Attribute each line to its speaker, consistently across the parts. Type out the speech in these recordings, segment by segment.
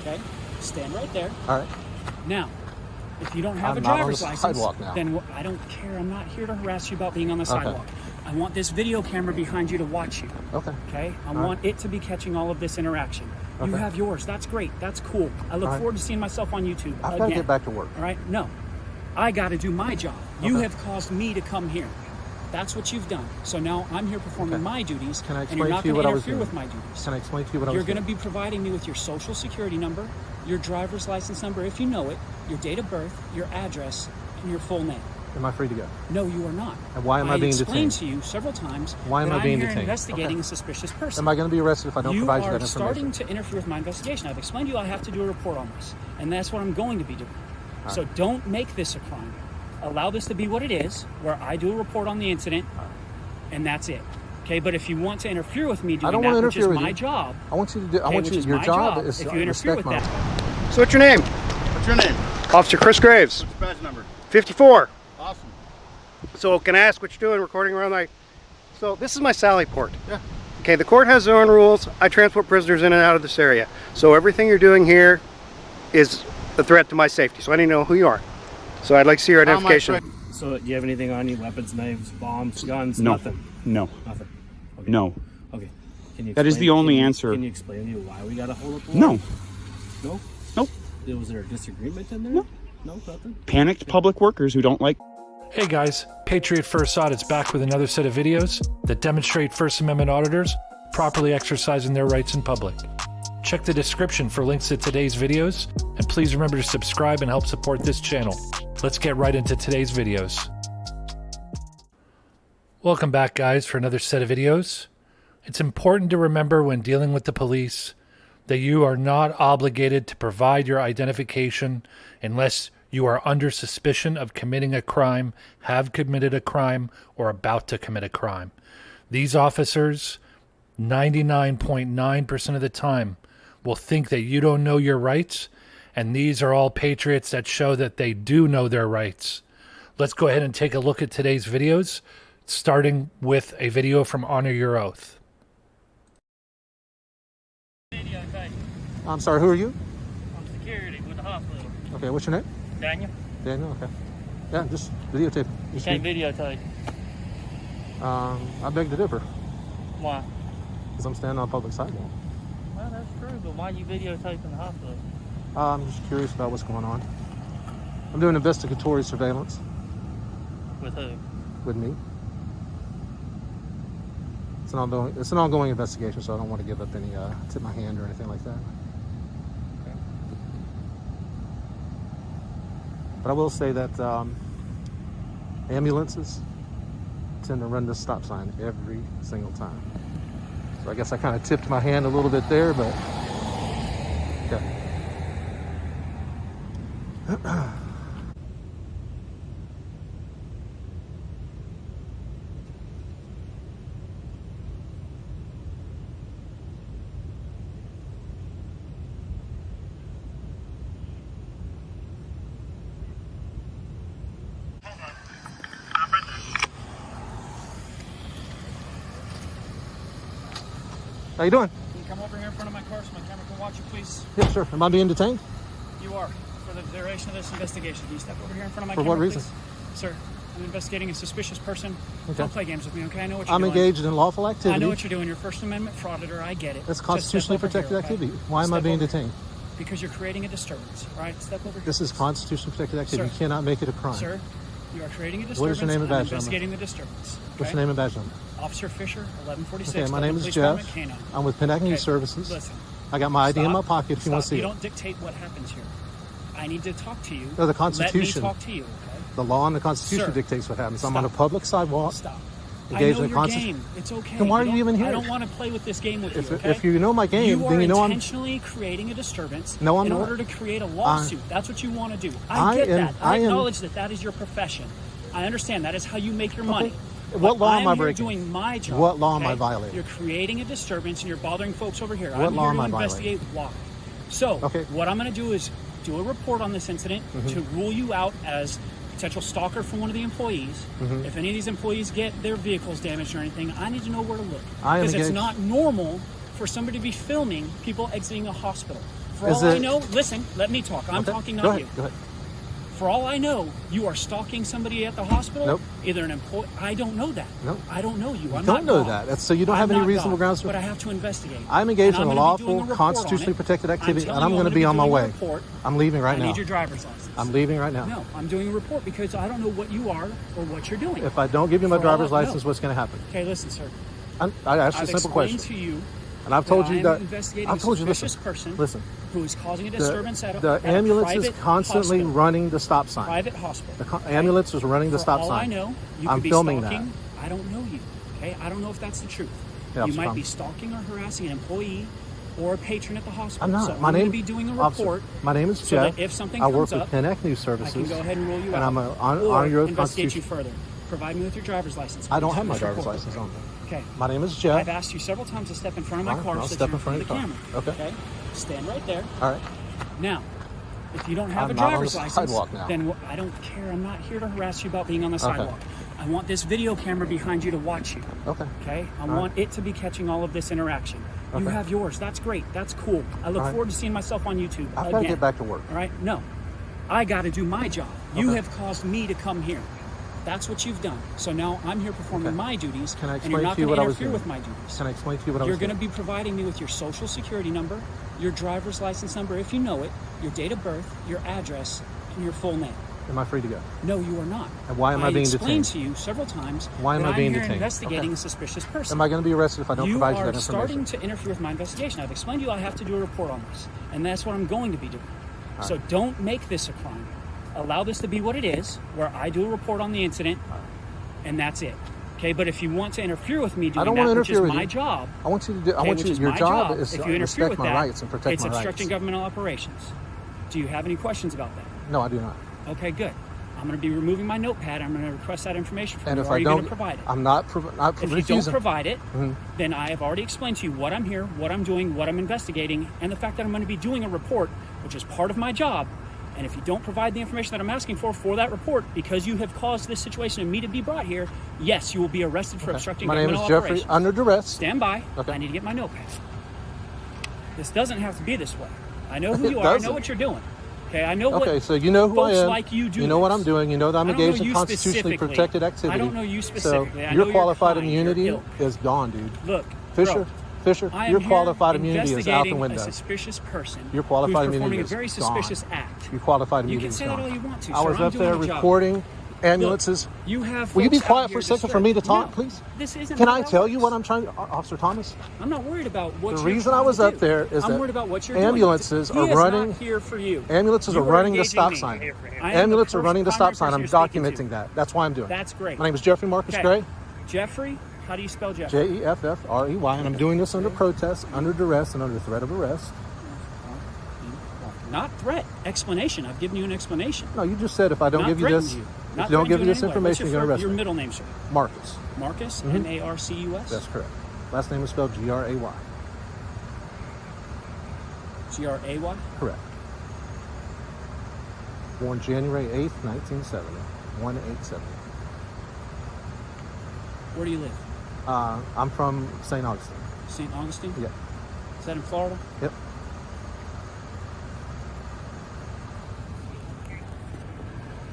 Speaker 1: Okay? Stand right there.
Speaker 2: All right.
Speaker 1: Now, if you don't have a driver's license,
Speaker 2: now.
Speaker 1: then I don't care. I'm not here to harass you about being on the sidewalk. I want this video camera behind you to watch you.
Speaker 2: Okay.
Speaker 1: Okay? I want it to be catching all of this interaction. You have yours. That's great. That's cool. I look forward to seeing myself on YouTube.
Speaker 2: I've got to get back to work.
Speaker 1: All right? No. I got to do my job. You have caused me to come here. That's what you've done. So now I'm here performing my duties, and you're not going to interfere with my duties.
Speaker 2: Can I explain to you what I was doing?
Speaker 1: You're going to be providing me with your social security number, your driver's license number, if you know it, your date of birth, your address, and your full name.
Speaker 2: Am I free to go?
Speaker 1: No, you are not.
Speaker 2: And why am I being detained? I
Speaker 1: explained to you several times
Speaker 2: why am I being detained?
Speaker 1: Investigating a suspicious person.
Speaker 2: Am I going to be arrested if I don't provide you that information?
Speaker 1: You are starting to interfere with my investigation. I've explained to you I have to do a report on this, and that's what I'm going to be doing. So don't make this a crime. Allow this to be what it is, where I do a report on the incident, and that's it. Okay, but if you want to interfere with me doing that, which is my job,
Speaker 2: I want you to do. I want you. Your job is
Speaker 1: if you interfere with that.
Speaker 3: So what's your name?
Speaker 4: What's your name?
Speaker 3: Officer Chris Graves.
Speaker 4: What's your badge number?
Speaker 3: 54.
Speaker 4: Awesome.
Speaker 3: So can I ask what you're doing recording around my... So this is my Sally port.
Speaker 4: Yeah.
Speaker 3: Okay, the court has their own rules. I transport prisoners in and out of this area. So everything you're doing here is a threat to my safety. So I need to know who you are. So I'd like to see your identification.
Speaker 5: So do you have anything on you? Weapons, knives, bombs, guns?
Speaker 6: No.
Speaker 5: Nothing?
Speaker 6: No.
Speaker 5: Nothing? Okay.
Speaker 6: No.
Speaker 5: Okay. Can you
Speaker 6: that is the only answer.
Speaker 5: Can you explain to me why we got to hold up the
Speaker 6: No.
Speaker 5: No?
Speaker 6: Nope.
Speaker 5: Was there a disagreement in there?
Speaker 6: No.
Speaker 5: No, nothing?
Speaker 6: Panicked public workers who don't like...
Speaker 7: Hey guys, Patriot First Audit's back with another set of videos that demonstrate First Amendment auditors properly exercising their rights in public. Check the description for links to today's videos, and please remember to subscribe and help support this channel. Let's get right into today's videos. Welcome back guys for another set of videos. It's important to remember when dealing with the police that you are not obligated to provide your identification unless you are under suspicion of committing a crime, have committed a crime, or about to commit a crime. These officers, 99.9% of the time, will think that you don't know your rights, and these are all patriots that show that they do know their rights. Let's go ahead and take a look at today's videos, starting with a video from Honor Your Oath.
Speaker 2: I'm sorry, who are you?
Speaker 1: I'm security with the hospital.
Speaker 2: Okay, what's your name?
Speaker 1: Daniel?
Speaker 2: Daniel, okay. Yeah, just videotape.
Speaker 1: You can't videotape.
Speaker 2: I beg to differ.
Speaker 1: Why?
Speaker 2: Because I'm standing on a public sidewalk.
Speaker 1: Well, that's true, but why are you videotaping the hospital?
Speaker 2: I'm just curious about what's going on. I'm doing investigatory surveillance.
Speaker 1: With who?
Speaker 2: With me. It's an ongoing investigation, so I don't want to give up any tip my hand or anything like that.
Speaker 1: Okay.
Speaker 2: But I will say that ambulances tend to run this stop sign every single time. So I guess I kind of tipped my hand a little bit there, but okay. How you doing?
Speaker 1: Can you come over here in front of my car so my camera can watch you, please?
Speaker 2: Yeah, sure. Am I being detained?
Speaker 1: You are. For the duration of this investigation. Can you step over here in front of my
Speaker 2: For
Speaker 1: camera,
Speaker 2: what reason?
Speaker 1: please? Sir, I'm investigating a suspicious person.
Speaker 2: Okay.
Speaker 1: Don't play games with me, okay? I know what you're
Speaker 2: I'm
Speaker 1: doing.
Speaker 2: engaged in lawful activity.
Speaker 1: I know what you're doing. You're First Amendment frauditor. I get it.
Speaker 2: That's constitutionally protected activity. Why am I being detained?
Speaker 1: Because you're creating a disturbance. All right, step over here.
Speaker 2: This is constitutionally protected activity.
Speaker 1: Sir.
Speaker 2: You cannot make it a crime.
Speaker 1: Sir, you are creating a disturbance.
Speaker 2: What is your name and badge number?
Speaker 1: Investigating the disturbance.
Speaker 2: What's your name and badge number?
Speaker 1: Officer Fisher, 1146.
Speaker 2: Okay, my name is Jeff. I'm with Pennac News Services.
Speaker 1: Listen.
Speaker 2: I got my ID in my pocket if you want to see
Speaker 1: You
Speaker 2: it.
Speaker 1: don't dictate what happens here. I need to talk to you.
Speaker 2: No, the Constitution.
Speaker 1: Let me talk to you, okay?
Speaker 2: The law and the Constitution
Speaker 1: Sir,
Speaker 2: dictates what happens. I'm
Speaker 1: stop.
Speaker 2: on a public sidewalk.
Speaker 1: Stop.
Speaker 2: Engaged
Speaker 1: I know
Speaker 2: in
Speaker 1: your game. It's okay.
Speaker 2: Then why are you even here?
Speaker 1: I don't want to play with this game with you, okay?
Speaker 2: If you know my game, then you know I'm...
Speaker 1: You are intentionally creating a disturbance
Speaker 2: No, I'm
Speaker 1: in
Speaker 2: not.
Speaker 1: order to create a lawsuit. That's what you want to do. I get that. I acknowledge that that is your profession. I understand. That is how you make your money.
Speaker 2: What law am I breaking?
Speaker 1: I'm doing my job.
Speaker 2: What law am I violating?
Speaker 1: You're creating a disturbance and you're bothering folks over here.
Speaker 2: What law am I
Speaker 1: I'm here to investigate why. So, what I'm going to do is do a report on this incident to rule you out as potential stalker from one of the employees. If any of these employees get their vehicles damaged or anything, I need to know where to look. Because it's not normal for somebody to be filming people exiting a hospital. For all I know, listen, let me talk. I'm talking, not you.
Speaker 2: Go ahead.
Speaker 1: For all I know, you are stalking somebody at the hospital.
Speaker 2: Nope.
Speaker 1: Either an employee. I don't know that.
Speaker 2: Nope.
Speaker 1: I don't know you.
Speaker 2: You don't know that. That's so you don't have any reasonable grounds.
Speaker 1: But I have to investigate.
Speaker 2: I'm engaged in
Speaker 1: And
Speaker 2: a
Speaker 1: I'm gonna be doing
Speaker 2: lawful,
Speaker 1: report
Speaker 2: constitutionally
Speaker 1: on it.
Speaker 2: protected activity, and
Speaker 1: telling
Speaker 2: I'm
Speaker 1: you
Speaker 2: going to be on my
Speaker 1: doing a
Speaker 2: way.
Speaker 1: report.
Speaker 2: I'm leaving right
Speaker 1: I
Speaker 2: now.
Speaker 1: need your driver's license.
Speaker 2: I'm leaving right now.
Speaker 1: No, I'm doing a report because I don't know what you are or what you're doing.
Speaker 2: If I don't give you my
Speaker 1: For all
Speaker 2: driver's
Speaker 1: I know.
Speaker 2: license, what's going to happen?
Speaker 1: Okay, listen, sir.
Speaker 2: I asked you a
Speaker 1: I've
Speaker 2: simple question.
Speaker 1: explained to you
Speaker 2: And I've told you
Speaker 1: I
Speaker 2: that.
Speaker 1: am investigating
Speaker 2: I've told you,
Speaker 1: a
Speaker 2: listen.
Speaker 1: suspicious person
Speaker 2: Listen.
Speaker 1: who is causing a disturbance at
Speaker 2: The
Speaker 1: a
Speaker 2: ambulance is
Speaker 1: private
Speaker 2: constantly
Speaker 1: hospital.
Speaker 2: running the stop sign.
Speaker 1: Private hospital.
Speaker 2: The ambulance is running the
Speaker 1: For
Speaker 2: stop
Speaker 1: all
Speaker 2: sign.
Speaker 1: I know, you
Speaker 2: I'm
Speaker 1: could be
Speaker 2: filming
Speaker 1: stalking. I don't know you. Okay, I don't know if that's the truth.
Speaker 2: Yeah,
Speaker 1: you might
Speaker 2: fine.
Speaker 1: be stalking or harassing an employee or a patron at the hospital.
Speaker 2: I'm not.
Speaker 1: So
Speaker 2: My
Speaker 1: I'm going
Speaker 2: name.
Speaker 1: to be doing a
Speaker 2: Officer,
Speaker 1: report.
Speaker 2: my name is
Speaker 1: So
Speaker 2: Jeff.
Speaker 1: that if something
Speaker 2: I work
Speaker 1: comes
Speaker 2: with
Speaker 1: up,
Speaker 2: Connect News
Speaker 1: I
Speaker 2: Services.
Speaker 1: can go ahead and rule you
Speaker 2: and
Speaker 1: out.
Speaker 2: I'm a honor
Speaker 1: or
Speaker 2: your
Speaker 1: investigate you
Speaker 2: Constitution.
Speaker 1: further. Provide me with your driver's license.
Speaker 2: I don't have my
Speaker 1: Please
Speaker 2: driver's
Speaker 1: report.
Speaker 2: license on me.
Speaker 1: Okay.
Speaker 2: My name is Jeff.
Speaker 1: I've asked you several times to step in front of my
Speaker 2: All right,
Speaker 1: car
Speaker 2: I'll
Speaker 1: so
Speaker 2: step
Speaker 1: that you're
Speaker 2: in front
Speaker 1: in
Speaker 2: of
Speaker 1: front
Speaker 2: your
Speaker 1: of the
Speaker 2: car.
Speaker 1: camera.
Speaker 2: Okay.
Speaker 1: Stand right there.
Speaker 2: All right.
Speaker 1: Now, if you don't have
Speaker 2: I'm
Speaker 1: a
Speaker 2: not on
Speaker 1: driver's
Speaker 2: the
Speaker 1: license,
Speaker 2: sidewalk now.
Speaker 1: then I don't care. I'm not here to harass you about being on the sidewalk. I want this video camera behind you to watch you.
Speaker 2: Okay.
Speaker 1: Okay? I want it to be catching all of this interaction. You
Speaker 2: Okay.
Speaker 1: have yours. That's great. That's cool. I look forward to seeing myself on YouTube
Speaker 2: I've
Speaker 1: again.
Speaker 2: got to get back to work.
Speaker 1: All right? No. I got to do my job. You have caused me to come here. That's what you've done. So now I'm here performing my duties,
Speaker 2: Can I
Speaker 1: and you're
Speaker 2: explain
Speaker 1: not
Speaker 2: to you
Speaker 1: going
Speaker 2: what
Speaker 1: to
Speaker 2: I was
Speaker 1: interfere
Speaker 2: doing?
Speaker 1: with my duties.
Speaker 2: Can I explain to you what I
Speaker 1: You're
Speaker 2: was
Speaker 1: going to
Speaker 2: doing?
Speaker 1: be providing me with your social security number, your driver's license number, if you know it, your date of birth, your address, and your full name.
Speaker 2: Am I free to go?
Speaker 1: No, you are not.
Speaker 2: And why am I being
Speaker 1: explained
Speaker 2: detained?
Speaker 1: to you several times
Speaker 2: Why am
Speaker 1: that
Speaker 2: I being
Speaker 1: I'm here
Speaker 2: detained?
Speaker 1: investigating
Speaker 2: Okay.
Speaker 1: a suspicious person.
Speaker 2: Am I going to be arrested if I don't
Speaker 1: you
Speaker 2: provide you
Speaker 1: are
Speaker 2: that information?
Speaker 1: starting to interfere with my investigation. I've explained to you I have to do a report on this, and that's what I'm going to be doing. So don't make this a crime. Allow this to be what it is, where I do a report on the incident, and that's it. Okay, but if you want to interfere with me doing
Speaker 2: I don't
Speaker 1: that,
Speaker 2: want to
Speaker 1: which is
Speaker 2: interfere with
Speaker 1: my
Speaker 2: you.
Speaker 1: job,
Speaker 2: I want you to do. I
Speaker 1: okay,
Speaker 2: want
Speaker 1: which
Speaker 2: you.
Speaker 1: is
Speaker 2: Your
Speaker 1: my
Speaker 2: job is
Speaker 1: if
Speaker 2: to
Speaker 1: you interfere
Speaker 2: respect
Speaker 1: with
Speaker 2: my
Speaker 1: that,
Speaker 2: rights and protect
Speaker 1: it's
Speaker 2: my
Speaker 1: obstructing
Speaker 2: rights.
Speaker 1: governmental operations. Do you have any questions about that?
Speaker 2: No, I do not.
Speaker 1: Okay, good. I'm going to be removing my notepad. I'm going to request that information from
Speaker 2: And
Speaker 1: you.
Speaker 2: if
Speaker 1: Are
Speaker 2: I
Speaker 1: you going
Speaker 2: don't,
Speaker 1: to provide it?
Speaker 2: I'm not. Not
Speaker 1: If you don't
Speaker 2: refusing.
Speaker 1: provide it, then I have already explained to you what I'm here, what I'm doing, what I'm investigating, and the fact that I'm going to be doing a report, which is part of my job. And if you don't provide the information that I'm asking for that report, because you have caused this situation and me to be brought here, yes, you will be arrested for obstructing
Speaker 2: My name is
Speaker 1: governmental
Speaker 2: Jeffrey.
Speaker 1: operations.
Speaker 2: Under duress.
Speaker 1: Stand by.
Speaker 2: Okay.
Speaker 1: I need to get my notepad. This doesn't have to be this way. I know who
Speaker 2: It
Speaker 1: you are. I know
Speaker 2: doesn't.
Speaker 1: what you're doing. Okay, I know what
Speaker 2: Okay, so you know who I
Speaker 1: folks
Speaker 2: am.
Speaker 1: like you do.
Speaker 2: You know what
Speaker 1: this.
Speaker 2: I'm doing. You know that I'm
Speaker 1: I don't know
Speaker 2: engaged in
Speaker 1: you
Speaker 2: constitutionally
Speaker 1: specifically.
Speaker 2: protected activity.
Speaker 1: I don't know you
Speaker 2: So
Speaker 1: specifically. I know
Speaker 2: your
Speaker 1: you're
Speaker 2: qualified
Speaker 1: kind, you're
Speaker 2: immunity
Speaker 1: ilk.
Speaker 2: is gone, dude.
Speaker 1: Look,
Speaker 2: Fisher,
Speaker 1: bro, I am
Speaker 2: your
Speaker 1: here
Speaker 2: qualified immunity is out the
Speaker 1: investigating
Speaker 2: window.
Speaker 1: a suspicious person.
Speaker 2: Your qualified
Speaker 1: who's performing
Speaker 2: immunity
Speaker 1: a
Speaker 2: is
Speaker 1: very
Speaker 2: gone.
Speaker 1: suspicious act.
Speaker 2: Your qualified
Speaker 1: You
Speaker 2: immunity
Speaker 1: can
Speaker 2: is
Speaker 1: say that
Speaker 2: gone.
Speaker 1: all you want to.
Speaker 2: I
Speaker 1: sir.
Speaker 2: was
Speaker 1: I'm
Speaker 2: up there
Speaker 1: doing a job.
Speaker 2: recording ambulances.
Speaker 1: Look, you have.
Speaker 2: Will you be
Speaker 1: folks out
Speaker 2: quiet
Speaker 1: here
Speaker 2: for a second for me to
Speaker 1: disturbed.
Speaker 2: talk,
Speaker 1: No,
Speaker 2: please?
Speaker 1: This isn't.
Speaker 2: Can
Speaker 1: how
Speaker 2: I
Speaker 1: that
Speaker 2: tell you
Speaker 1: works.
Speaker 2: what I'm trying, Officer Thomas?
Speaker 1: I'm not worried about what.
Speaker 2: The
Speaker 1: you're
Speaker 2: reason I
Speaker 1: trying
Speaker 2: was
Speaker 1: to
Speaker 2: up
Speaker 1: do.
Speaker 2: there is
Speaker 1: I'm
Speaker 2: that
Speaker 1: worried about what you're
Speaker 2: ambulances
Speaker 1: doing.
Speaker 2: are
Speaker 1: He
Speaker 2: running-
Speaker 1: is not here for you.
Speaker 2: Ambulances
Speaker 1: You
Speaker 2: are running the
Speaker 1: engaging
Speaker 2: stop
Speaker 1: me.
Speaker 2: sign.
Speaker 1: I am the
Speaker 2: Ambulances are running the
Speaker 1: primary
Speaker 2: stop sign. I'm
Speaker 1: person you're speaking to.
Speaker 2: documenting that. That's why I'm doing it.
Speaker 1: That's great.
Speaker 2: My name is Jeffrey Marcus
Speaker 1: Okay.
Speaker 2: Gray,
Speaker 1: Jeffrey, how do you spell Jeffrey?
Speaker 2: Jeffrey, and I'm doing this under protest, under duress, and under threat of arrest.
Speaker 1: Not threat. Explanation. I've given you an explanation.
Speaker 2: No, you just said if I don't
Speaker 1: Not
Speaker 2: give you
Speaker 1: threatened
Speaker 2: this,
Speaker 1: you.
Speaker 2: if
Speaker 1: Not
Speaker 2: you don't
Speaker 1: threatened
Speaker 2: give
Speaker 1: you
Speaker 2: me
Speaker 1: in
Speaker 2: this
Speaker 1: any way.
Speaker 2: information,
Speaker 1: What's
Speaker 2: you're going to arrest
Speaker 1: your
Speaker 2: me.
Speaker 1: middle name, sir?
Speaker 2: Marcus.
Speaker 1: Marcus, M-A-R-C-U-S?
Speaker 2: That's correct. Last name is spelled G-R-A-Y.
Speaker 1: G-R-A-Y?
Speaker 2: Correct. Born January 8th, 1970. 1870.
Speaker 1: Where do you live?
Speaker 2: I'm from St. Augustine.
Speaker 1: St. Augustine?
Speaker 2: Yep.
Speaker 1: Is that in Florida?
Speaker 2: Yep.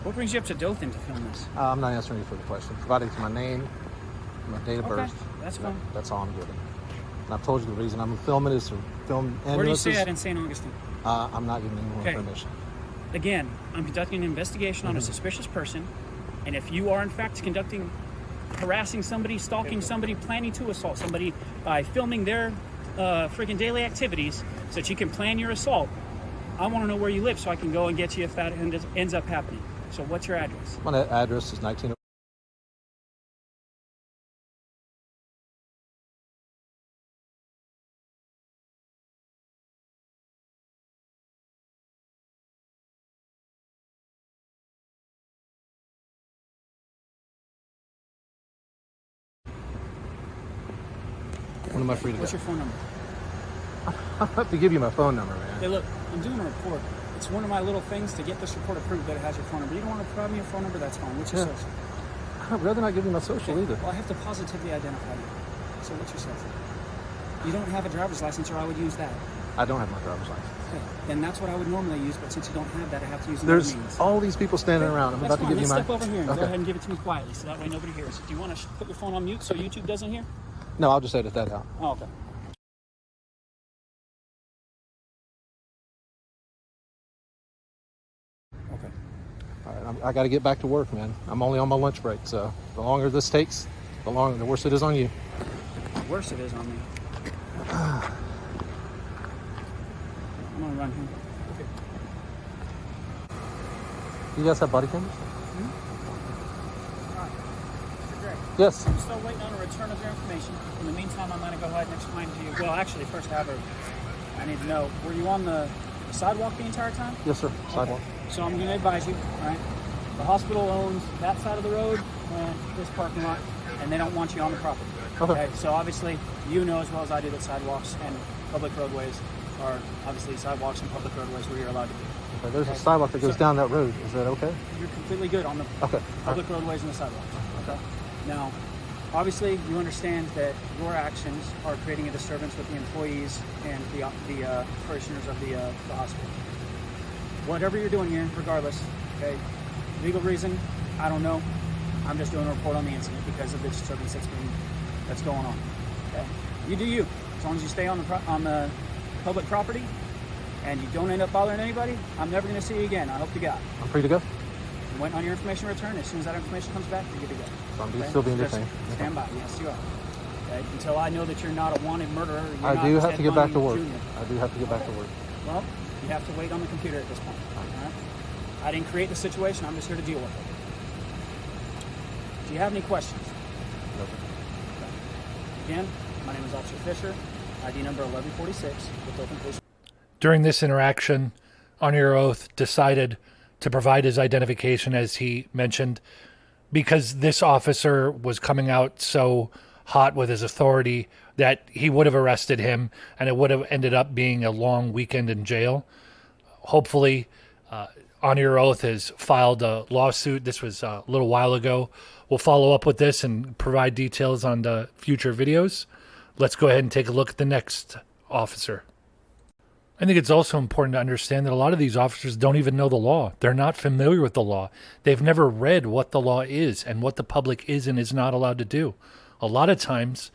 Speaker 1: What brings you up to Dothan to film this?
Speaker 2: I'm not answering any further questions. Providing to my name, my date of
Speaker 1: Okay,
Speaker 2: birth.
Speaker 1: that's fine.
Speaker 2: That's all I'm giving. And I've told you the reason I'm filming is to film ambulances.
Speaker 1: Where do you say that in St. Augustine?
Speaker 2: I'm not giving any more
Speaker 1: Okay.
Speaker 2: information.
Speaker 1: Again, I'm conducting an investigation on a suspicious person, and if you are in fact harassing somebody, stalking somebody, planning to assault somebody by filming their freaking daily activities so that you can plan your assault, I want to know where you live so I can go and get you if that ends up happening. So what's your address?
Speaker 2: My address is 19. When am I free to
Speaker 1: What's
Speaker 2: go?
Speaker 1: your phone number?
Speaker 2: I have to give you my phone number, man.
Speaker 1: Hey, look, I'm doing a report. It's one of my little things to get this report approved that it has your phone number. You don't want to provide me your phone number? That's fine. What's your
Speaker 2: Yeah.
Speaker 1: social?
Speaker 2: I'd rather not give you my social
Speaker 1: Okay,
Speaker 2: either.
Speaker 1: Well, I have to positively identify you. So what's your social? You don't have a driver's license, or I would use that.
Speaker 2: I don't have my driver's license.
Speaker 1: Okay. Then that's what I would normally use, but since you don't have that, I have to use another
Speaker 2: There's
Speaker 1: means.
Speaker 2: all these people standing around. I'm
Speaker 1: That's
Speaker 2: about to
Speaker 1: fine.
Speaker 2: give you
Speaker 1: Let's
Speaker 2: my.
Speaker 1: step over here and
Speaker 2: Okay.
Speaker 1: go ahead and give it to me quietly, so that way nobody hears. Do you want to put your phone on mute so YouTube doesn't hear?
Speaker 2: No, I'll just edit that out.
Speaker 1: Oh, okay. Okay.
Speaker 2: All right, I got to get back to work, man. I'm only on my lunch break, so the longer this takes, the worse it is on you.
Speaker 1: The worse it is on me. I'm gonna run here.
Speaker 2: You guys have body cameras?
Speaker 1: Alright. Great.
Speaker 2: Yes.
Speaker 1: I'm still waiting on a return of your information. In the meantime, I'm gonna go ahead and explain to you. Well, actually, first I need to know, were you on the sidewalk the entire time?
Speaker 2: Yes, sir. Sidewalk.
Speaker 1: Okay. So I'm going to advise you, all right? The hospital owns that side of the road and this parking lot, and they don't want you on the property.
Speaker 2: Okay.
Speaker 1: So obviously, you know as well as I do that sidewalks and public roadways are obviously sidewalks and public roadways where you're allowed to be.
Speaker 2: Okay, there's a sidewalk that goes down that road. Is that okay?
Speaker 1: You're completely good on the
Speaker 2: Okay.
Speaker 1: public roadways and the sidewalks. Okay. Now, obviously, you understand that your actions are creating a disturbance with the employees and the parishioners of the hospital. Whatever you're doing here, regardless, okay, legal reason, I don't know. I'm just doing a report on the incident because of the disturbance that's going on. Okay, you do you. As long as you stay on the public property and you don't end up bothering anybody, I'm never going to see you again. I hope to God.
Speaker 2: I'm free to go.
Speaker 1: You went on your information return. As soon as that information comes back, you're good to go.
Speaker 2: So I'm
Speaker 1: Okay?
Speaker 2: still being
Speaker 1: Just
Speaker 2: detained.
Speaker 1: Stand by. Yes, you are. Okay? Until I know that you're not a wanted murderer. You're
Speaker 2: I
Speaker 1: not
Speaker 2: do have
Speaker 1: Ted
Speaker 2: to get back to
Speaker 1: Bundy
Speaker 2: work.
Speaker 1: Jr.
Speaker 2: I do have to get back to work.
Speaker 1: Well, you have to wait on the computer at this point. All right? I didn't create the situation. I'm just here to deal with it. Do you have any questions?
Speaker 2: No.
Speaker 1: Again, my name is Officer Fisher, ID number 1146 with Oakland Police.
Speaker 7: During this interaction, Honor Your Oath decided to provide his identification, as he mentioned, because this officer was coming out so hot with his authority that he would have arrested him and it would have ended up being a long weekend in jail. Hopefully, Honor Your Oath has filed a lawsuit. This was a little while ago. We'll follow up with this and provide details on the future videos. Let's go ahead and take a look at the next officer. I think it's also important to understand that a lot of these officers don't even know the law. They're not familiar with the law. They've never read what the law is and what the public is and is not allowed to do. A lot of times,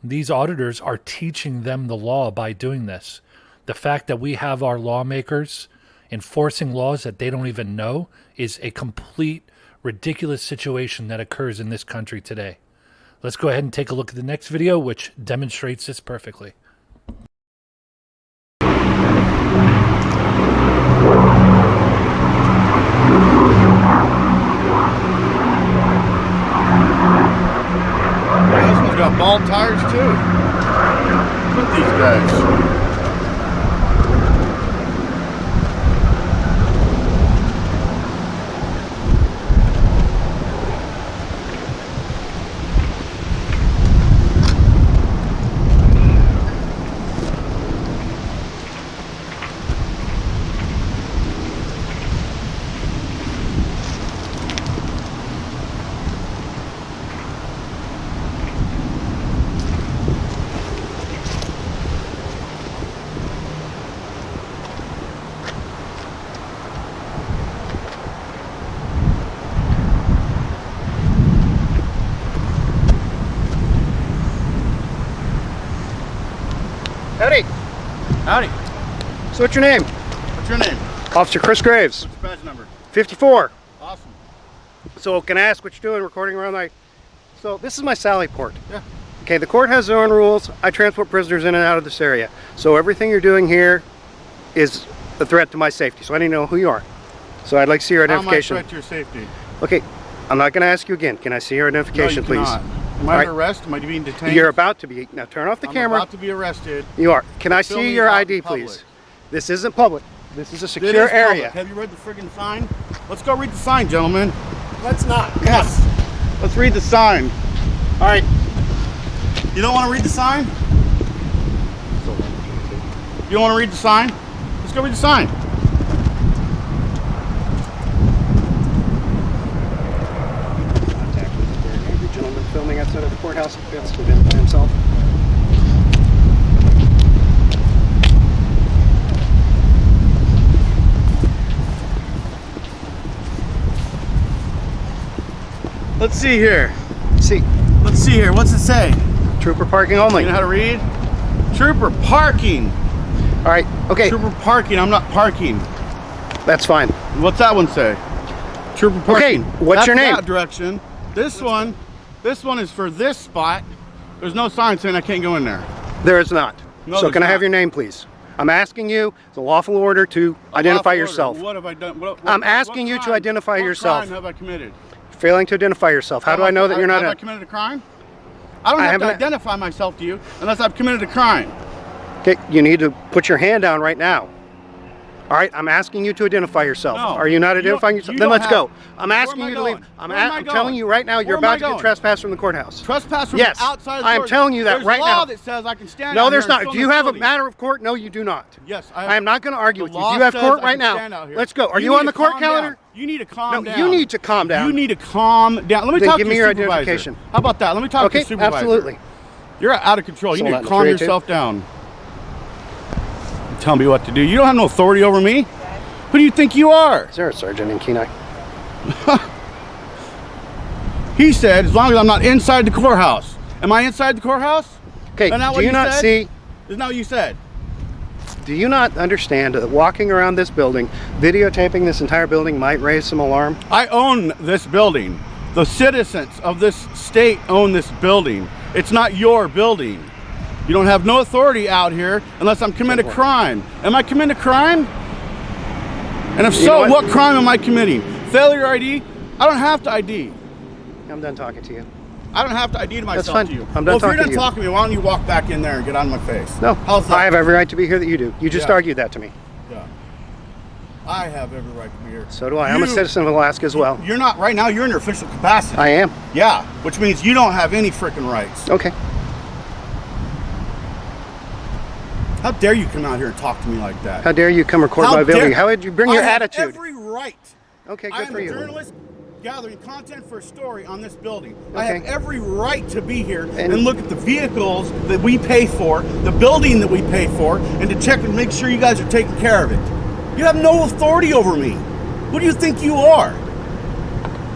Speaker 7: these auditors are teaching them the law by doing this. The fact that we have our lawmakers enforcing laws that they don't even know is a complete ridiculous situation that occurs in this country today. Let's go ahead and take a look at the next video, which demonstrates this perfectly.
Speaker 4: This one's got bald tires too. Look at these guys.
Speaker 3: Howdy.
Speaker 4: Howdy.
Speaker 3: So what's your name?
Speaker 4: What's your name?
Speaker 3: Officer Chris Graves.
Speaker 4: What's your badge number?
Speaker 3: 54.
Speaker 4: Awesome.
Speaker 3: So can I ask what you're doing recording around my... So this is my Sally port.
Speaker 4: Yeah.
Speaker 3: Okay, the court has their own rules. I transport prisoners in and out of this area. So everything you're doing here is a threat to my safety. So I need to know who you are. So I'd like to see your identification.
Speaker 4: How am I a threat to your safety?
Speaker 3: Okay, I'm not going to ask you again. Can I see your identification,
Speaker 4: no, you
Speaker 3: please?
Speaker 4: cannot. Am I
Speaker 3: All
Speaker 4: under
Speaker 3: right.
Speaker 4: arrest? Am I being detained?
Speaker 3: You're about to be. Now turn off the
Speaker 4: I'm
Speaker 3: camera.
Speaker 4: about to be arrested.
Speaker 3: You are. Can I
Speaker 4: Film
Speaker 3: see
Speaker 4: me
Speaker 3: your
Speaker 4: out in
Speaker 3: ID,
Speaker 4: public.
Speaker 3: please? This isn't public. This is a
Speaker 4: It
Speaker 3: secure
Speaker 4: is
Speaker 3: area.
Speaker 4: public. Have you read the friggin' sign? Let's go read the sign, gentlemen.
Speaker 3: Let's not.
Speaker 4: Yes. Let's read the sign.
Speaker 3: All right.
Speaker 4: You don't want to read the sign? You don't want to read the sign? Let's go read the sign.
Speaker 3: Contact with the angry gentleman filming outside of the courthouse. That's to identify himself.
Speaker 4: Let's see here.
Speaker 3: See,
Speaker 4: Let's see here. What's it say?
Speaker 3: trooper parking only.
Speaker 4: You know how to read? Trooper parking.
Speaker 3: All right, okay,
Speaker 4: Trooper parking. I'm not parking.
Speaker 3: that's fine.
Speaker 4: What's that one say? Trooper parking.
Speaker 3: what's
Speaker 4: That's
Speaker 3: your name?
Speaker 4: That direction. This one is for this spot. There's no sign saying I can't go in there.
Speaker 3: There is not.
Speaker 4: No,
Speaker 3: So
Speaker 4: there's
Speaker 3: can I have
Speaker 4: not.
Speaker 3: your name, please? I'm asking you, it's a lawful order to identify
Speaker 4: Lawful order.
Speaker 3: yourself.
Speaker 4: What have I done?
Speaker 3: I'm asking you to
Speaker 4: crime-
Speaker 3: identify yourself.
Speaker 4: What crime have I committed?
Speaker 3: Failing to identify yourself. How do I know that you're not
Speaker 4: Have I
Speaker 3: a...
Speaker 4: committed a crime? I don't have to
Speaker 3: haven't-
Speaker 4: identify myself to you unless I've committed a crime.
Speaker 3: Okay, you need to put your hand down right now. All right, I'm asking you to identify yourself.
Speaker 4: No,
Speaker 3: Are you not
Speaker 4: you
Speaker 3: identifying
Speaker 4: don't-
Speaker 3: yourself?
Speaker 4: you
Speaker 3: Then
Speaker 4: don't
Speaker 3: let's
Speaker 4: have-
Speaker 3: go. I'm
Speaker 4: Where
Speaker 3: asking
Speaker 4: am I
Speaker 3: you to leave.
Speaker 4: going?
Speaker 3: I'm
Speaker 4: Where am I
Speaker 3: telling
Speaker 4: going?
Speaker 3: you right now, you're
Speaker 4: Where am I
Speaker 3: about to get
Speaker 4: going?
Speaker 3: trespassed from the courthouse.
Speaker 4: Trespass from
Speaker 3: Yes,
Speaker 4: the outside.
Speaker 3: I am telling you that
Speaker 4: There's
Speaker 3: right
Speaker 4: law
Speaker 3: now.
Speaker 4: that says I can stand
Speaker 3: No,
Speaker 4: out
Speaker 3: there's
Speaker 4: here and
Speaker 3: not.
Speaker 4: film
Speaker 3: Do you
Speaker 4: this
Speaker 3: have a
Speaker 4: building.
Speaker 3: matter of court? No, you do not.
Speaker 4: Yes,
Speaker 3: I am not going to argue
Speaker 4: The
Speaker 3: with you.
Speaker 4: law
Speaker 3: Do you have
Speaker 4: says
Speaker 3: court
Speaker 4: I
Speaker 3: right
Speaker 4: can
Speaker 3: now?
Speaker 4: stand out here.
Speaker 3: Let's go. Are you
Speaker 4: need
Speaker 3: on the
Speaker 4: to
Speaker 3: court
Speaker 4: calm
Speaker 3: calendar?
Speaker 4: down. You need to calm
Speaker 3: No,
Speaker 4: down.
Speaker 3: you need to calm down.
Speaker 4: You need to calm down. Let me
Speaker 3: Then
Speaker 4: talk
Speaker 3: give
Speaker 4: to
Speaker 3: me
Speaker 4: your
Speaker 3: your
Speaker 4: supervisor.
Speaker 3: identification.
Speaker 4: How about that? Let me talk to
Speaker 3: Okay,
Speaker 4: your supervisor.
Speaker 3: absolutely.
Speaker 4: You're out of control. You
Speaker 3: Sold
Speaker 4: need
Speaker 3: out
Speaker 4: to
Speaker 3: in
Speaker 4: calm
Speaker 3: 382.
Speaker 4: yourself down. Tell me what to do. You don't have no authority over me. Who do you think you are?
Speaker 3: Is there a sergeant in Kenai?
Speaker 4: He said, as long as I'm not inside the courthouse. Am I inside the courthouse?
Speaker 3: Okay,
Speaker 4: Isn't that
Speaker 3: do
Speaker 4: what
Speaker 3: you not
Speaker 4: said?
Speaker 3: see...
Speaker 4: Isn't that what you said?
Speaker 3: Do you not understand that walking around this building, videotaping this entire building might raise some alarm?
Speaker 4: I own this building. The citizens of this state own this building. It's not your building. You don't have no authority out here unless I'm committing a crime. Am I committing a crime? And if
Speaker 3: You know
Speaker 4: so,
Speaker 3: what?
Speaker 4: what crime am I committing? Failure ID? I don't have to ID.
Speaker 3: I'm done talking to you.
Speaker 4: I don't have to ID to myself
Speaker 3: fine.
Speaker 4: to you.
Speaker 3: I'm done
Speaker 4: well, if
Speaker 3: talking
Speaker 4: you're
Speaker 3: to
Speaker 4: done
Speaker 3: you.
Speaker 4: talking to me, why don't you walk back in there and get out of my face?
Speaker 3: No,
Speaker 4: How's that?
Speaker 3: I have every right to be here that you do. You just
Speaker 4: Yeah.
Speaker 3: argued that to me.
Speaker 4: Yeah. I have every right to be here.
Speaker 3: So do I. I'm a
Speaker 4: You-
Speaker 3: citizen of Alaska as well.
Speaker 4: You're not, right now, you're in your official capacity.
Speaker 3: I am.
Speaker 4: Yeah, which means you don't have any freaking rights.
Speaker 3: Okay.
Speaker 4: How dare you come out here and talk to me like that?
Speaker 3: How dare you come record
Speaker 4: How
Speaker 3: my video?
Speaker 4: dare-
Speaker 3: How would you bring your
Speaker 4: I have
Speaker 3: attitude?
Speaker 4: every right.
Speaker 3: Okay,
Speaker 4: I
Speaker 3: good
Speaker 4: am
Speaker 3: for
Speaker 4: a
Speaker 3: you.
Speaker 4: journalist gathering content for a story on this building. I
Speaker 3: Okay.
Speaker 4: have every right to be here
Speaker 3: And-
Speaker 4: and look at the vehicles that we pay for, the building that we pay for, and to check and make sure you guys are taking care of it. You have no authority over me. Who do you think you are?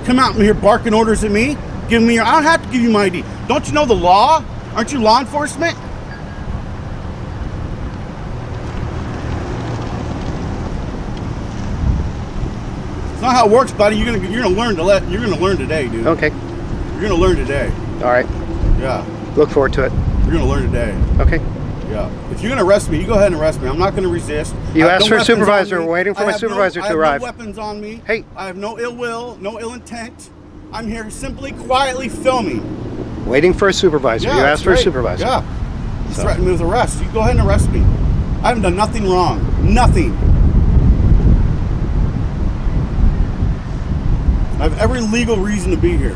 Speaker 4: Come out here barking orders at me, giving me your, I don't have to give you my ID. Don't you know the law? Aren't you law enforcement? It's not how it works, buddy. You're gonna learn today, dude.
Speaker 3: Okay.
Speaker 4: You're gonna learn today.
Speaker 3: All right.
Speaker 4: Yeah.
Speaker 3: Look forward to it.
Speaker 4: You're gonna learn today.
Speaker 3: Okay.
Speaker 4: Yeah. If you're gonna arrest me, you go ahead and arrest me. I'm not gonna resist.
Speaker 3: You
Speaker 4: I have
Speaker 3: asked for a
Speaker 4: weapons
Speaker 3: supervisor.
Speaker 4: on me.
Speaker 3: We're waiting for
Speaker 4: I
Speaker 3: my
Speaker 4: have
Speaker 3: supervisor to
Speaker 4: I have
Speaker 3: arrive.
Speaker 4: No weapons on me.
Speaker 3: Hey.
Speaker 4: I have no ill will, no ill intent. I'm here simply quietly filming.
Speaker 3: Waiting for a supervisor.
Speaker 4: Yeah,
Speaker 3: You
Speaker 4: that's
Speaker 3: asked for a
Speaker 4: great.
Speaker 3: supervisor.
Speaker 4: Yeah. You threatened me with arrest. You go ahead and arrest me. I haven't done nothing wrong. Nothing. I have every legal reason to be here.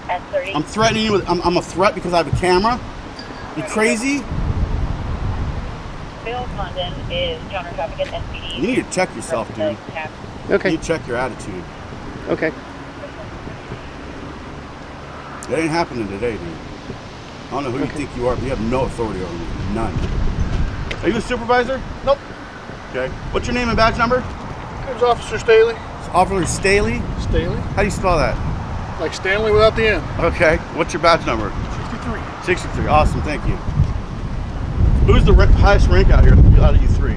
Speaker 8: At 30.
Speaker 4: I'm threatening you with. I'm a threat because I have a camera. You crazy?
Speaker 8: Bill Condon is counter traffic at SPD.
Speaker 4: You need to check yourself, dude.
Speaker 3: Okay.
Speaker 4: You check your attitude.
Speaker 3: Okay.
Speaker 4: It ain't happening today, dude. I don't know who you think you are, but you have no authority over me. None. Are you a supervisor?
Speaker 9: Nope.
Speaker 4: Okay. What's your name and badge number?
Speaker 9: It was Officer Staley.
Speaker 4: It's Officer Staley.
Speaker 9: Staley?
Speaker 4: How do you spell that?
Speaker 9: Like Stanley without the N.
Speaker 4: Okay. What's your badge number?
Speaker 9: 63.
Speaker 4: 63. Awesome. Thank you. Who's the highest rank out here out of you three?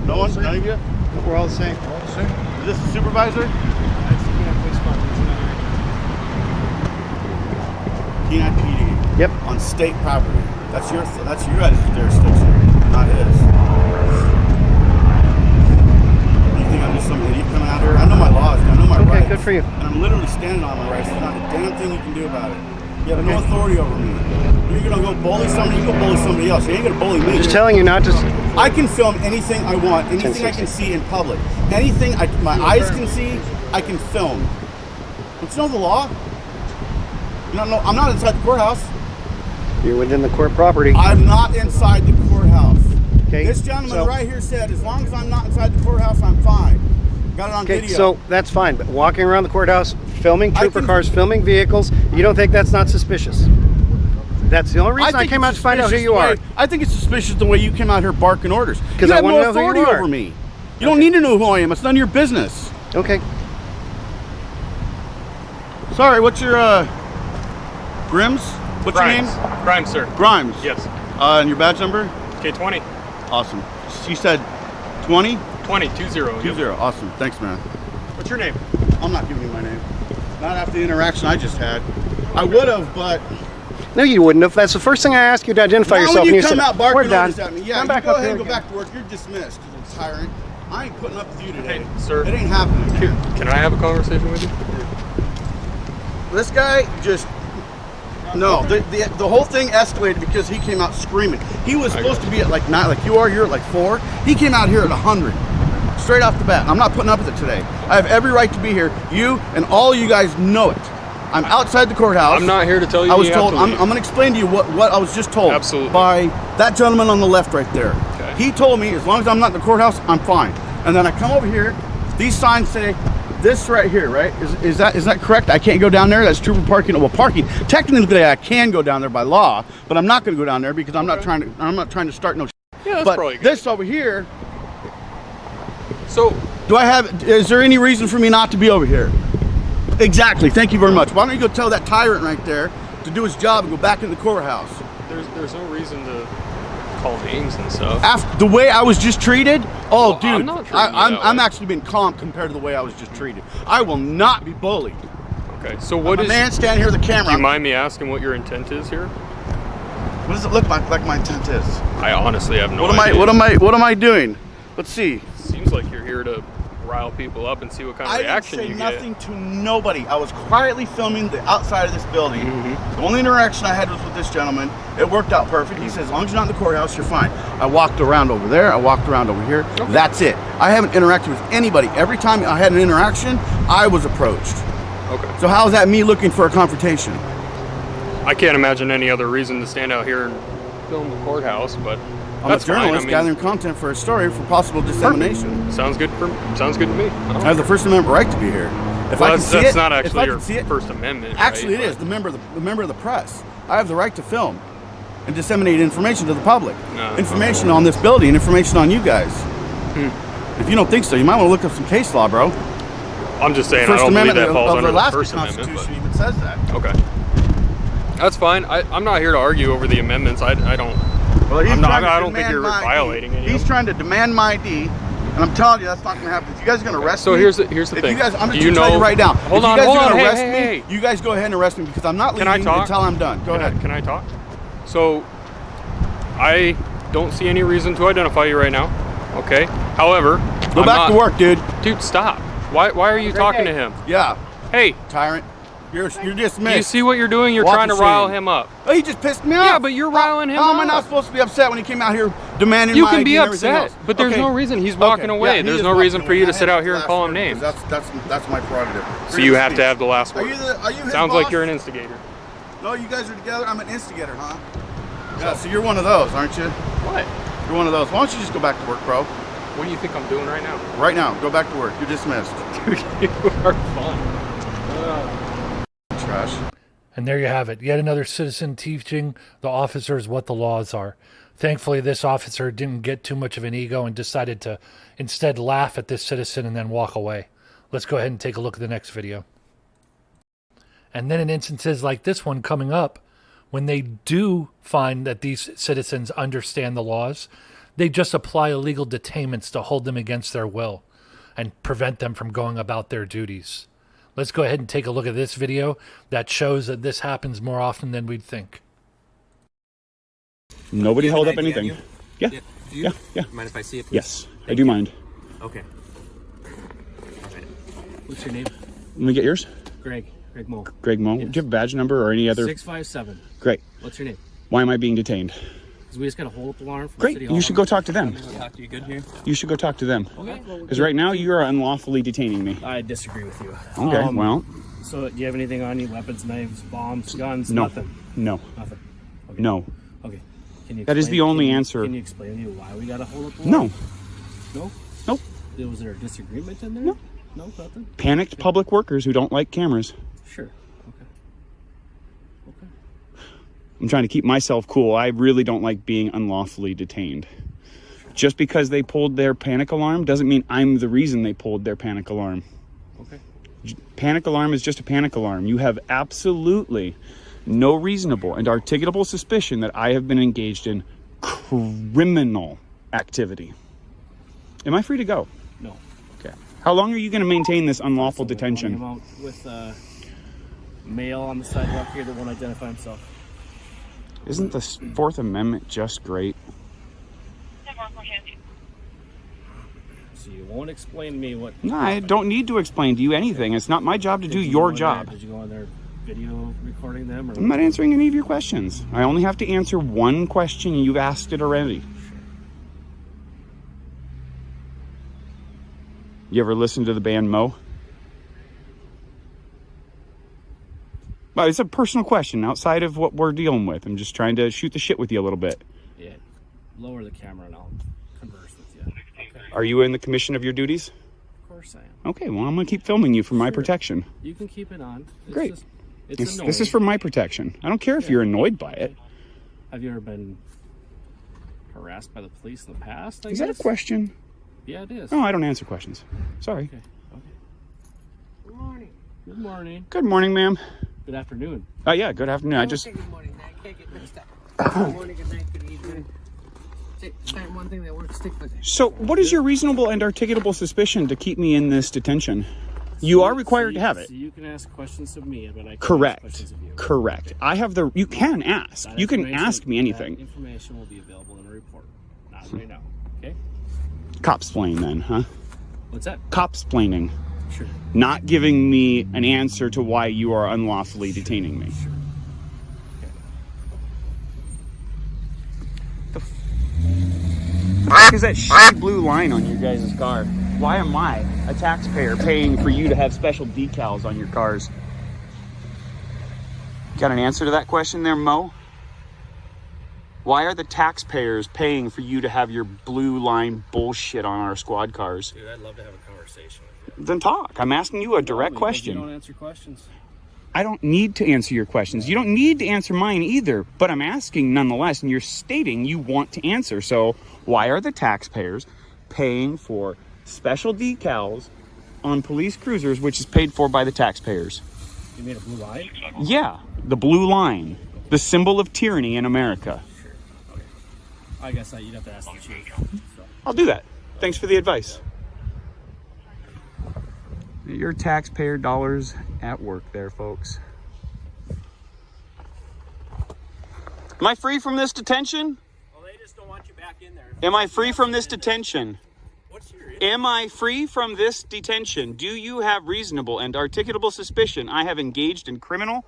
Speaker 4: No one? None of you?
Speaker 3: We're all the same.
Speaker 9: All the same.
Speaker 4: Is this the supervisor? Kenai PD.
Speaker 3: Yep.
Speaker 4: On state property. That's your guys' jurisdiction, not his. You think I'm just some idiot coming out here? I know my laws, I know my rights.
Speaker 3: Okay, good for you.
Speaker 4: And I'm literally standing on my rights. There's not a damn thing you can do about it. You have no authority over me. You're gonna go bully somebody, you go bully somebody else. You ain't gonna bully me.
Speaker 3: Just telling you not to...
Speaker 4: I can film anything I want, anything I can see in public. Anything my eyes can see, I can film. Don't you know the law? I'm not inside the courthouse.
Speaker 3: You're within the court property.
Speaker 4: I'm not inside the courthouse.
Speaker 3: Okay.
Speaker 4: This gentleman
Speaker 3: so-
Speaker 4: right here said, as long as I'm not inside the courthouse, I'm fine. Got it on
Speaker 3: Okay,
Speaker 4: video.
Speaker 3: so that's fine, but walking around the courthouse, filming
Speaker 4: I
Speaker 3: trooper
Speaker 4: can-
Speaker 3: cars, filming vehicles, you don't think that's not suspicious? That's the only reason I
Speaker 4: think
Speaker 3: came out
Speaker 4: it's
Speaker 3: to find out who
Speaker 4: suspicious
Speaker 3: you
Speaker 4: the
Speaker 3: are.
Speaker 4: way- I think it's suspicious the way you came out here barking orders.
Speaker 3: 'Cause
Speaker 4: You
Speaker 3: I
Speaker 4: have
Speaker 3: wanna
Speaker 4: no
Speaker 3: know who you
Speaker 4: authority
Speaker 3: are.
Speaker 4: over me. You don't need to know who I am. It's none of your business.
Speaker 3: Okay.
Speaker 4: Sorry, what's your Grims? What's
Speaker 10: Grimes.
Speaker 4: your name?
Speaker 10: Grimes, sir.
Speaker 4: Grimes.
Speaker 10: Yes.
Speaker 4: And your badge number?
Speaker 10: K20.
Speaker 4: Awesome. You said 20?
Speaker 10: 20, 20.
Speaker 4: 20. Awesome. Thanks, man.
Speaker 10: What's your name?
Speaker 4: I'm not giving you my name. Not after the interaction I just had. I would have, but
Speaker 3: No, you wouldn't have. That's the first thing I asked you to identify
Speaker 4: now
Speaker 3: yourself.
Speaker 4: when you
Speaker 3: and
Speaker 4: come
Speaker 3: said,
Speaker 4: out barking
Speaker 3: we're done.
Speaker 4: orders at me, yeah,
Speaker 3: Come back
Speaker 4: you go
Speaker 3: up
Speaker 4: ahead
Speaker 3: here
Speaker 4: and go
Speaker 3: again.
Speaker 4: back to work. You're dismissed. It's tyrant. I ain't putting up with you today.
Speaker 10: Hey, sir.
Speaker 4: It ain't happening.
Speaker 10: Can I have a conversation with you?
Speaker 4: This guy just no. The whole thing escalated because he came out screaming. He was supposed to be at like 9, like you are. You're at like 4. He came out here at 100, straight off the bat. I'm not putting up with it today. I have every right to be here. You and all you guys know it. I'm outside the courthouse.
Speaker 10: I'm not here to tell you.
Speaker 4: I was
Speaker 10: you
Speaker 4: told.
Speaker 10: have to
Speaker 4: I'm
Speaker 10: leave.
Speaker 4: going to explain to you what I was just told.
Speaker 10: Absolutely.
Speaker 4: By that gentleman on the left right there.
Speaker 10: Okay.
Speaker 4: He told me as long as I'm not in the courthouse, I'm fine. And then I come over here. These signs say this right here, right? Is that correct? I can't go down there. That's true for parking. Well, parking. Technically, I can go down there by law, but I'm not going to go down there because I'm not trying to start no.
Speaker 10: Yeah, that's
Speaker 4: but
Speaker 10: probably good.
Speaker 4: this over here.
Speaker 10: So,
Speaker 4: Is there any reason for me not to be over here? Exactly. Thank you very much. Why don't you go tell that tyrant right there to do his job and go back in the courthouse?
Speaker 10: there's no reason to call names and stuff.
Speaker 4: After the way I was just treated, oh,
Speaker 10: Well,
Speaker 4: dude,
Speaker 10: I'm not treating you that
Speaker 4: I'm
Speaker 10: way.
Speaker 4: actually being calm compared to the way I was just treated. I will not be bullied.
Speaker 10: Okay, so what
Speaker 4: I'm
Speaker 10: is...
Speaker 4: a man standing here with a
Speaker 10: Do
Speaker 4: camera.
Speaker 10: you mind me asking what your intent is here?
Speaker 4: What does it look like my intent is?
Speaker 10: I honestly have no
Speaker 4: What
Speaker 10: idea.
Speaker 4: am I doing? Let's see.
Speaker 10: Seems like you're here to rile people up and see what kind of
Speaker 4: I didn't
Speaker 10: reaction
Speaker 4: say
Speaker 10: you
Speaker 4: nothing to nobody. I was quietly filming the outside of this building.
Speaker 10: Mm-hmm.
Speaker 4: The only interaction I had was with this gentleman. It worked out perfect. He said, as long as you're not in the courthouse, you're fine. I walked around over there. I walked around over here.
Speaker 10: Okay.
Speaker 4: That's it. I haven't interacted with anybody. Every time I had an interaction, I was approached.
Speaker 10: get. Okay.
Speaker 4: So how is that me looking for a confrontation?
Speaker 10: I can't imagine any other reason to stand out here and film the courthouse, but
Speaker 4: I'm
Speaker 10: that's
Speaker 4: a journalist
Speaker 10: fine. I mean,
Speaker 4: gathering content for a story for possible dissemination.
Speaker 10: sounds good to me.
Speaker 4: I have the First Amendment right to be here. If I can see
Speaker 10: that's
Speaker 4: it,
Speaker 10: not
Speaker 4: if
Speaker 10: actually
Speaker 4: I
Speaker 10: your
Speaker 4: can see it,
Speaker 10: First Amendment.
Speaker 4: actually
Speaker 10: right?
Speaker 4: it is the member of the press. I have the right to film and disseminate information to the public.
Speaker 10: No.
Speaker 4: Information on this building, information on you guys.
Speaker 10: Hmm.
Speaker 4: If you don't think so, you might want to look up some case law, bro.
Speaker 10: I'm just saying,
Speaker 4: First
Speaker 10: I don't believe
Speaker 4: Amendment
Speaker 10: that falls
Speaker 4: of
Speaker 10: under
Speaker 4: the
Speaker 10: the
Speaker 4: Alaska
Speaker 10: First Amendment.
Speaker 4: Constitution even says that.
Speaker 10: But, okay. That's fine. I'm not here to argue over the amendments. I don't.
Speaker 4: Well, he's
Speaker 10: I'm not,
Speaker 4: trying to
Speaker 10: I don't think
Speaker 4: demand
Speaker 10: you're
Speaker 4: my ID.
Speaker 10: violating any
Speaker 4: He's
Speaker 10: of them.
Speaker 4: trying to demand my ID, and I'm telling you that's not going to happen. If you guys are going to arrest
Speaker 10: So
Speaker 4: me,
Speaker 10: here's the
Speaker 4: if
Speaker 10: thing.
Speaker 4: you guys, I'm
Speaker 10: Do
Speaker 4: just
Speaker 10: you
Speaker 4: going to tell you
Speaker 10: know-
Speaker 4: right now.
Speaker 10: Hold
Speaker 4: if
Speaker 10: on,
Speaker 4: you guys
Speaker 10: hold
Speaker 4: are
Speaker 10: on.
Speaker 4: going to
Speaker 10: Hey,
Speaker 4: arrest
Speaker 10: hey,
Speaker 4: me, you guys go ahead and arrest me because I'm not
Speaker 10: Can I
Speaker 4: leaving
Speaker 10: talk?
Speaker 4: until I'm done. Go ahead.
Speaker 10: Can I talk? So, I don't see any reason to identify you right now. Okay. However,
Speaker 4: Go back to work, dude.
Speaker 10: Dude, stop. Why are you talking to him?
Speaker 4: Yeah,
Speaker 10: Hey,
Speaker 4: tyrant. You're dismissed.
Speaker 10: do you see what you're doing? You're
Speaker 4: Walk
Speaker 10: trying to
Speaker 4: of
Speaker 10: rile
Speaker 4: shame.
Speaker 10: him up.
Speaker 4: Oh, he just pissed me off.
Speaker 10: Yeah, but you're riling him
Speaker 4: How am I
Speaker 10: up.
Speaker 4: not supposed to be upset when he came out here demanding
Speaker 10: You
Speaker 4: my
Speaker 10: can
Speaker 4: ID
Speaker 10: be
Speaker 4: and everything
Speaker 10: upset,
Speaker 4: else?
Speaker 10: but there's
Speaker 4: Okay.
Speaker 10: no reason. He's walking
Speaker 4: Okay,
Speaker 10: away.
Speaker 4: yeah, he
Speaker 10: There's
Speaker 4: is
Speaker 10: no
Speaker 4: walking
Speaker 10: reason for
Speaker 4: away.
Speaker 10: you to
Speaker 4: I
Speaker 10: sit
Speaker 4: have
Speaker 10: out here
Speaker 4: the
Speaker 10: and call
Speaker 4: last
Speaker 10: him
Speaker 4: word
Speaker 10: names.
Speaker 4: because That's my prerogative.
Speaker 10: So you have to have the last
Speaker 4: Are
Speaker 10: word.
Speaker 4: you his
Speaker 10: Sounds
Speaker 4: boss?
Speaker 10: like you're an instigator.
Speaker 4: No, you guys are together. I'm an instigator, huh? Yeah, so you're one of those, aren't you?
Speaker 10: What?
Speaker 4: You're one of those. Why don't you just go back to work, bro?
Speaker 10: What do you think I'm doing right now?
Speaker 4: Right now, go back to work. You're dismissed.
Speaker 10: Dude, you are fun.
Speaker 4: Trash.
Speaker 7: And there you have it. Yet another citizen teaching the officers what the laws are. Thankfully, this officer didn't get too much of an ego and decided to instead laugh at this citizen and then walk away. Let's go ahead and take a look at the next video. And then in instances like this one coming up, when they do find that these citizens understand the laws, they just apply illegal detainments to hold them against their will and prevent them from going about their duties. Let's go ahead and take a look at this video that shows that this happens more often than we'd think.
Speaker 6: Nobody held up anything. Yeah.
Speaker 5: Do you?
Speaker 6: Yeah.
Speaker 5: Mind if I see it, please?
Speaker 6: Yes, I do mind.
Speaker 5: Okay. All right. What's your name?
Speaker 6: Let me get yours.
Speaker 5: Greg Mo.
Speaker 6: Greg Mo.
Speaker 5: Yes.
Speaker 6: Do you have a badge number or any other?
Speaker 5: 657.
Speaker 6: Great.
Speaker 5: What's your name?
Speaker 6: Why am I being detained?
Speaker 5: Because we just got a hold-up alarm from
Speaker 6: Great.
Speaker 5: City Hall.
Speaker 6: You should go talk to them.
Speaker 5: Talk to you good here?
Speaker 6: You should go talk to them.
Speaker 5: Okay.
Speaker 6: Because right now you are unlawfully detaining me.
Speaker 5: I disagree with you.
Speaker 6: Okay, well.
Speaker 5: So, do you have anything on you? Weapons, knives, bombs, guns?
Speaker 6: No.
Speaker 5: Nothing?
Speaker 6: No.
Speaker 5: Nothing? Okay.
Speaker 6: No.
Speaker 5: Okay. Can you
Speaker 6: That is
Speaker 5: explain-
Speaker 6: the only
Speaker 5: can you-
Speaker 6: answer.
Speaker 5: Can you explain to me why we got a hold-up
Speaker 6: No.
Speaker 5: alarm? No?
Speaker 6: Nope.
Speaker 5: Was there a disagreement in there?
Speaker 6: No.
Speaker 5: No, nothing?
Speaker 6: Panicked public workers who don't like cameras.
Speaker 5: Sure. Okay. Okay.
Speaker 6: I'm trying to keep myself cool. I really don't like being unlawfully detained. Just because they pulled their panic alarm doesn't mean I'm the reason they pulled their panic alarm.
Speaker 5: Okay.
Speaker 6: Panic alarm is just a panic alarm. You have absolutely no reasonable and articulable suspicion that I have been engaged in criminal activity. Am I free to go?
Speaker 5: No.
Speaker 6: Okay. How long are you going to maintain this unlawful detention?
Speaker 5: I'm out with a male on the sidewalk here that won't identify himself.
Speaker 6: Isn't the Fourth Amendment just great?
Speaker 5: So you won't explain to me what...
Speaker 6: No, I don't need to explain to you anything. It's not my job to do your job.
Speaker 5: Did you go on there video recording them? Or
Speaker 6: I'm not answering any of your questions. I only have to answer one question, and you've asked it already. You ever listen to the band Mo? Well, it's a personal question outside of what we're dealing with. I'm just trying to shoot the shit with you a little bit.
Speaker 5: Yeah. Lower the camera and I'll converse with you. Okay.
Speaker 6: Are you in the commission of your duties?
Speaker 5: Of course I am.
Speaker 6: Okay, well, I'm going to keep filming you for my protection.
Speaker 5: You can keep it on. It's
Speaker 6: Great.
Speaker 5: Just, it's annoying.
Speaker 6: This is for my protection. I don't care if you're annoyed by it.
Speaker 5: Have you ever been harassed by the police in the past?
Speaker 6: Is that a question?
Speaker 5: Yeah, it is.
Speaker 6: Oh, I don't answer questions. Sorry.
Speaker 5: Okay. Good morning. Good morning.
Speaker 6: Good morning, ma'am.
Speaker 5: Good afternoon.
Speaker 6: Oh, yeah, good afternoon. I just...
Speaker 11: Good morning. I can't get mixed up. Good morning, good night, good evening. Find one thing that works, stick with it.
Speaker 6: So, what is your reasonable and articulable suspicion to keep me in this detention? You are required to have it.
Speaker 5: So you can ask questions of me, but I can't
Speaker 6: Correct.
Speaker 5: ask questions of you.
Speaker 6: Correct. I have the... You can ask.
Speaker 5: That
Speaker 6: You can ask me anything.
Speaker 5: That information will be available in a report. Not right now. Okay?
Speaker 6: Copsplaining then, huh?
Speaker 5: What's that?
Speaker 6: Copsplaining.
Speaker 5: Sure.
Speaker 6: Not giving me an answer to why you are unlawfully detaining me.
Speaker 5: Sure.
Speaker 6: The fuck is that shitty blue line on your guys' car? Why am I, a taxpayer, paying for you to have special decals on your cars? Got an answer to that question there, Mo? Why are the taxpayers paying for you to have your blue line bullshit on our squad cars?
Speaker 5: Dude, I'd love to have a conversation with you.
Speaker 6: Then talk. I'm asking you a direct question.
Speaker 5: You don't answer questions.
Speaker 6: I don't need to answer your questions. You don't need to answer mine either, but I'm asking nonetheless, and you're stating you want to answer. So why are the taxpayers paying for special decals on police cruisers, which is paid for by the taxpayers?
Speaker 5: You made a blue line?
Speaker 6: Yeah, the blue line, the symbol of tyranny in America.
Speaker 5: Sure. Okay. I guess you'd have to ask the chief. So.
Speaker 6: I'll do that. Thanks for the advice. Your taxpayer dollars at work there, folks. Am I free from this detention?
Speaker 5: Well, they just don't want you back in there.
Speaker 6: Am I free from this detention?
Speaker 5: What's your
Speaker 6: Am I free from this detention? Do you have reasonable and articulable suspicion I have engaged in criminal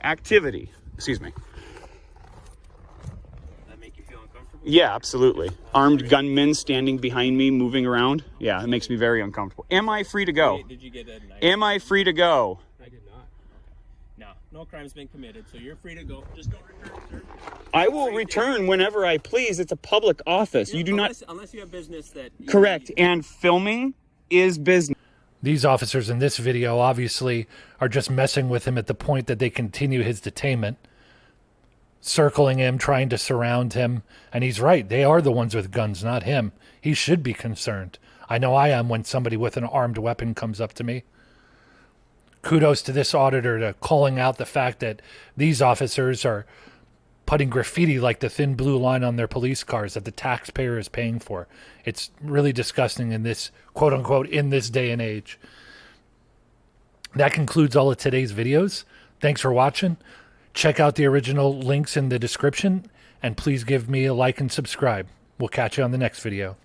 Speaker 6: activity? Excuse me.
Speaker 5: That make you feel uncomfortable?
Speaker 6: Yeah, absolutely. Armed gunmen standing behind me, moving around. Yeah, it makes me very uncomfortable. Am I free to go?
Speaker 5: Did you get a knife?
Speaker 6: Am I free to go?
Speaker 5: I did not. No crime's been committed, so you're free to go. Just don't return, sir.
Speaker 6: I will return whenever I please. It's a public office. You do not...
Speaker 5: Unless you have business that...
Speaker 6: Correct. And filming is business.
Speaker 7: These officers in this video obviously are just messing with him at the point that they continue his detainment, circling him, trying to surround him. And he's right. They are the ones with guns, not him. He should be concerned. I know I am when somebody with an armed weapon comes up to me. Kudos to this auditor to calling out the fact that these officers are putting graffiti like the thin blue line on their police cars that the taxpayer is paying for. It's really disgusting in this, quote unquote, in this day and age. That concludes all of today's videos. Thanks for watching. Check out the original links in the description, and please give me a like and subscribe. We'll catch you on the next video.